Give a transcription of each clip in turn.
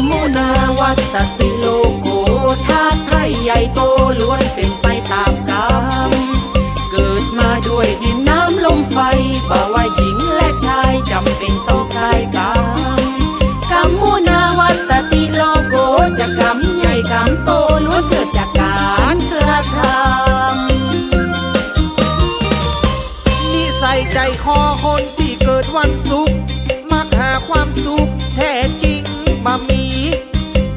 มุนาวัตติโลโกธาตุไทยใหญ่โตล้วนเป็นไปตามกรรมเกิดมาด้วยดินน้ำลมไฟบ่ว่าหญิงและชายจำเป็นต้องสายกรรมกัมมุนาวัตติโลโกจะกรรมใหญ่กรรมโตล้วนเกิดจากการกระทำนิสัยใจคอคนที่เกิดวันศุกร์มักหาความสุขแท้จริงบ่มี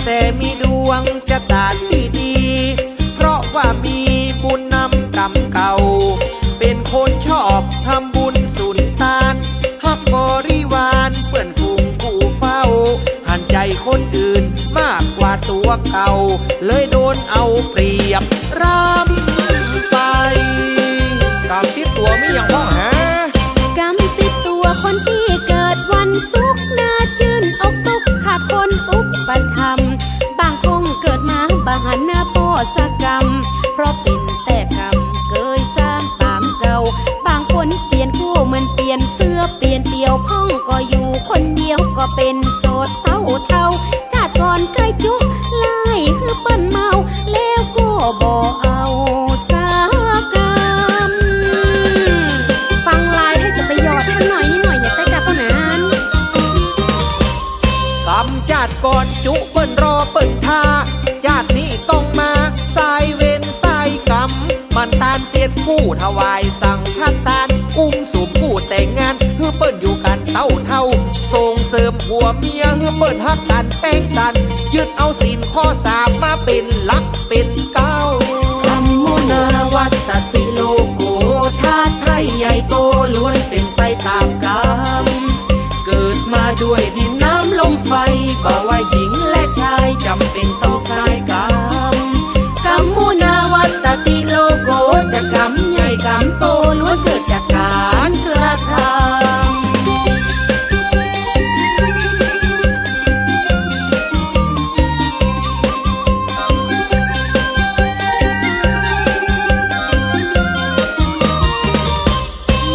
แต่มีดวงจะตาที่ดีเพราะว่ามีบุญนำกรรมเก่าเป็นคนชอบทำบุญสุนทานฮักบริวารเปื่อนฝูงผู้เฝ้าหันใจคนอื่นมากกว่าตัวเก่าเลยโดนเอาเปรียบรำไปกรรมติดตัวไม่อย่างพ่อหากรรมติดตัวคนที่เกิดวันศุกร์น่าจื่นอกตุกขาดคนอุปถัมภ์บางคงเกิดมาบาหันหน้าพ่อสกรรมเพราะเป็นแต่กรรมเกยสร้างตามเก่าบางคนเปลี่ยนคู่เหมือนเปลี่ยนเสื้อเปลี่ยนเดี่ยวพ่องก็อยู่คนเดียวก็เป็นโสดเท่าชาติก่อนเคยจุกไล่คือเปิ้นเมาแล้วก็บ่เอาสากรรมฟังลายให้จะไปหยอดท่านหน่อยนิดหน่อยอย่าใจกับเท่านั้นกำจัดก่อนจุเปิ้นรอเปิ้นท่าจาดนี้ต้องมาสายเว้นสายกรรมมันตานเตียนผู้ถวายสั่งฆทานอุ้มสุมผู้แต่งงานเฮือเปิ้นอยู่กันเท่าส่งเสริมผัวเมียเฮือเปิ้นฮักกันแป้งกันยึดเอาศีลข้อสามมาเป็นหลักเป็นเก้ากัมมุนาวัตติโลโกธาตุไทยใหญ่โตล้วนเป็นไปตามกรรมเกิดมาด้วยดินน้ำลมไฟบ่ว่าหญิงและชายจำเป็นต้องสายกรรมกัมมุนาวัตติโลโกจะกรรมใหญ่กรรมโตล้วนเกิดจากการกระทำ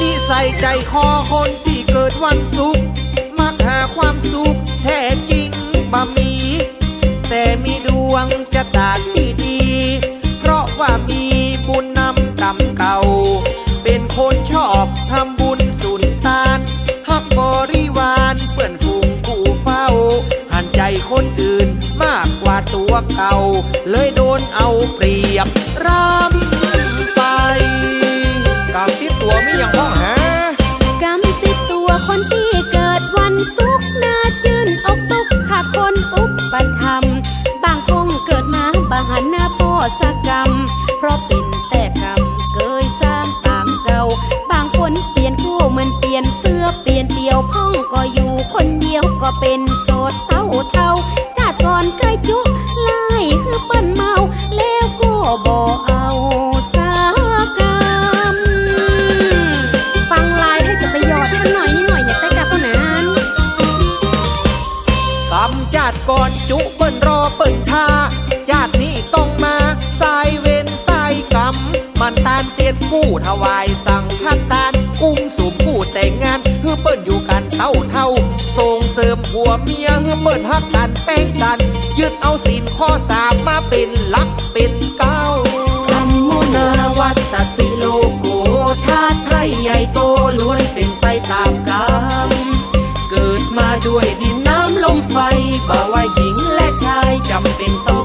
นิสัยใจคอคนที่เกิดวันศุกร์มักหาความสุขแท้จริงบ่มีแต่มีดวงจะตาที่ดีเพราะว่ามีบุญนำกรรมเก่าเป็นคนชอบทำบุญสุนทานฮักบริวารเปื่อนฝูงผู้เฝ้าหันใจคนอื่นมากกว่าตัวเก่าเลยโดนเอาเปรียบรำไปกรรมติดตัวไม่อย่างพ่อหากรรมติดตัวคนที่เกิดวันศุกร์น่าจื่นอกตุกขาดคนอุปถัมภ์บางคงเกิดมาบาหันหน้าพ่อสกรรมเพราะเป็นแต่กรรมเกยสร้างตามเก่าบางคนเปลี่ยนคู่เหมือนเปลี่ยนเสื้อเปลี่ยนเดี่ยวพ่องก็อยู่คนเดียวก็เป็นโสดเท่าชาติก่อนเคยจุกไล่คือเปิ้นเมาแล้วก็บ่เอาสากรรมฟังลายให้จะไปหยอดท่านหน่อยนิดหน่อยอย่าใจกับเท่านั้นกำจัดก่อนจุเปิ้นรอเปิ้นท่าจาดนี้ต้องมาสายเว้นสายกรรมมันตานเตียนผู้ถวายสั่งฆทานอุ้มสุมผู้แต่งงานเฮือเปิ้นอยู่กันเท่าส่งเสริมผัวเมียเฮือเปิ้นฮักกันแป้งกันยึดเอาศีลข้อสามมาเป็นหลักเป็นเก้ากัมมุนาวัตติโลโกธาตุไทยใหญ่โตล้วนเป็นไปตามกรรมเกิดมาด้วยดินน้ำลมไฟบ่ว่าหญิงและชายจำเป็นต้อง